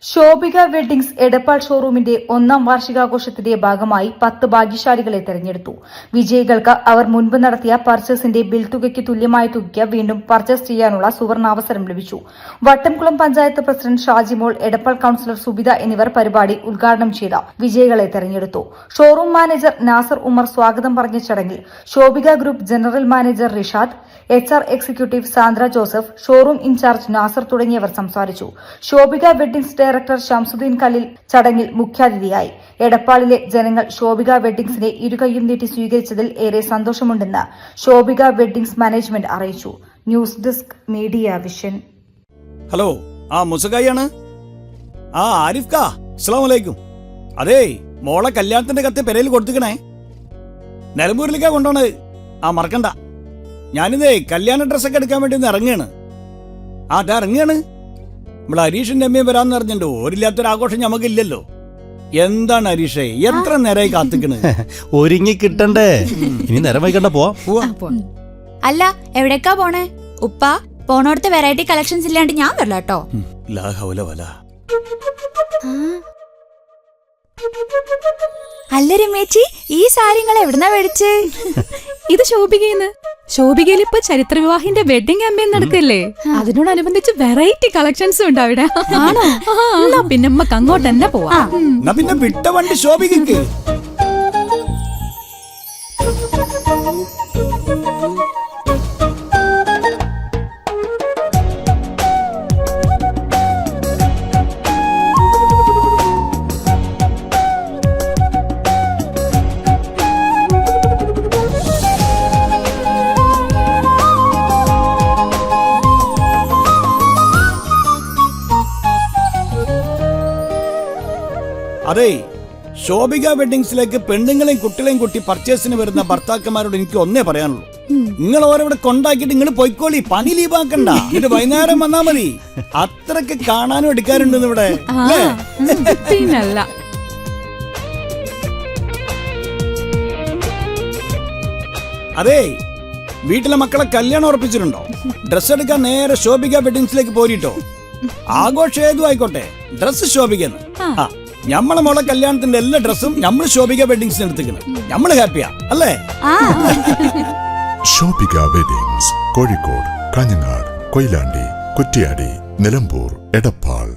Shobhika weddings Edappal ഷോറൂമിന്റെ 1ാം വാർഷികാഘോഷത്തിന്റെ ഭാഗമായി 10 ഭാഗ്യശാലികളെ തെരഞ്ഞെടുത്തു. വിജയികൾക്ക് അവർ മുൻപ് നടത്തിയ പർച്ചേസിന്റെ ബിൽ തുകയ്ക്ക് തുല്യമായ തുകയ്ക്ക് വീണ്ടും പർച്ചേസ് ചെയ്യാനുള്ള സുവർണാവസരം ലഭിച്ചു. വട്ടംകുളം പഞ്ചായത്ത് പ്രസിഡന്റ് ഷാജിമോൾ, എടപ്പാൾ കൌൺസിലർ സുബിത എന്നിവർ പരിപാടി ഉദ്ഘാടനം ചെയ്ത വിജയികളെ തെരഞ്ഞെടുത്തു. ഷോറൂം മാനേജർ നാസർ ഉമർ സ്വാഗതം പറഞ്ഞ ചടങ്ങിൽ Shobhika group general manager Rishad, HR executive Sandra Joseph, showroom incharge Nasar തുടങ്ങിയവർ സംസാരിച്ചു. ശോഭിക വെഡ്ഡിംഗ്സ് ഡയറക്ടർ ഷംസുദ്ദീൻ കല്ലിൽ ചടങ്ങിൽ മുഖ്യാതിഥിയായി. എടപ്പാളിലെ ജനങ്ങൾ ശോഭിക വെഡ്ഡിംഗ്സിനെ ഇരുകൈയും നീട്ടി സ്വീകരിച്ചതിൽ ഏറെ സന്തോഷമുണ്ടെന്ന് ശോഭിക വെഡ്ഡിംഗ്സ് മാനേജ്മെന്റ് അറിയിച്ചു. News desk media vision. Hello, മുസകായാണ്. ആരിഫ് കാ, അസ്സലാമു അലൈക്കും. അതേ, മോളെ കല്യാണത്തിന്റെ കത്ത് പെരയിൽ കൊടുത്തിക്കണേ. നിലമ്പൂരിലേക്കാ കൊണ്ടോണത്. മറക്കണ്ട. ഞാനിതേ കല്യാണ ഡ്രസ്സൊക്കെ എടുക്കാൻ വേണ്ടി ഒന്ന് ഇറങ്ങുകയാണ്. ഇറങ്ങുകയാണ്. നമ്മളെ ഹരീഷിന്റെ അമ്മയും വരാന്ന് പറഞ്ഞിട്ടുണ്ട്. ഓരില്ലാത്തൊരാഘോഷം ഞമ്മക്കില്ലല്ലോ. എന്താണ് ഹരീഷേ, എത്ര നേരമായി കാത്തിക്കണ്? ഒരുങ്ങി കിട്ടണ്ടേ? ഇനി നേരം വൈകണ്ട. പോവാ. അല്ല, എവിടേക്കാ പോണേ? ഉപ്പ പോണോടത്ത് വെറൈറ്റി കളക്ഷൻസ് ഇല്ലാണ്ട് ഞാൻ വരില്ല കേട്ടോ. അല്ല രമേച്ചി, ഈ സാരിങ്ങൾ എവിടുന്നാ മേടിച്ചേ? ഇത് ശോഭികന്ന്. ശോഭികയിൽ ഇപ്പൊ ചരിത്ര വിവാഹിന്റെ വെഡിങ് ക്യാമ്പയിൻ നടക്കല്ലേ, അതിനോടനുബന്ധിച്ച് വെറൈറ്റി കളക്ഷൻസും ഉണ്ട് അവിടെ. ആണോ? പിന്നെ നമ്മക്ക് അങ്ങോട്ട് തന്നെ പോവാം. പിന്നെ വിട്ട വണ്ടി ശോഭികക്ക്. അതെ, ശോഭിക വെഡ്ഡിംഗ്സിലേക്ക് പെണ്ണുങ്ങളെയും കുട്ടികളെയും കൂട്ടി പർച്ചേസിന് വരുന്ന ഭർത്താക്കന്മാരോട് എനിക്ക് ഒന്നേ പറയാനുള്ളൂ. നിങ്ങൾ ഓരോവിടെ കൊണ്ടാക്കിയിട്ട് നിങ്ങൾ പൊയ്ക്കോളി, പണി ലീവാക്കണ്ട. ഇത് വൈകുന്നേരം വന്നാ മതി. അത്രക്ക് കാണാനും എടുക്കാറുണ്ടെന്ന് ഇവിടെ. പിന്നല്ല. അതെ, വീട്ടിലെ മക്കളെ കല്യാണം ഉറപ്പിച്ചിട്ടുണ്ടോ? ഡ്രസ് എടുക്കാൻ നേരെ ശോഭിക വെഡ്ഡിംഗ്സിലേക്ക് പോരിട്ടോ. ആഘോഷം ഏതും ആയിക്കോട്ടെ, ഡ്രസ് ശോഭിക്കുന്നു. നമ്മളെ മോളെ കല്യാണത്തിന്റെ എല്ലാ ഡ്രസ്സും നമ്മൾ ശോഭിക വെഡ്ഡിംഗ്സിന് എടുത്തിക്കണം. നമ്മൾ ഹാപ്പിയാ അല്ലേ? ശോഭിക വെഡ്ഡിംഗ്സ്, കോഴിക്കോട്, കാഞ്ഞങ്ങാട്, കൊയിലാണ്ടി, കുറ്റ്യാടി, നിലമ്പൂർ, എടപ്പാൾ.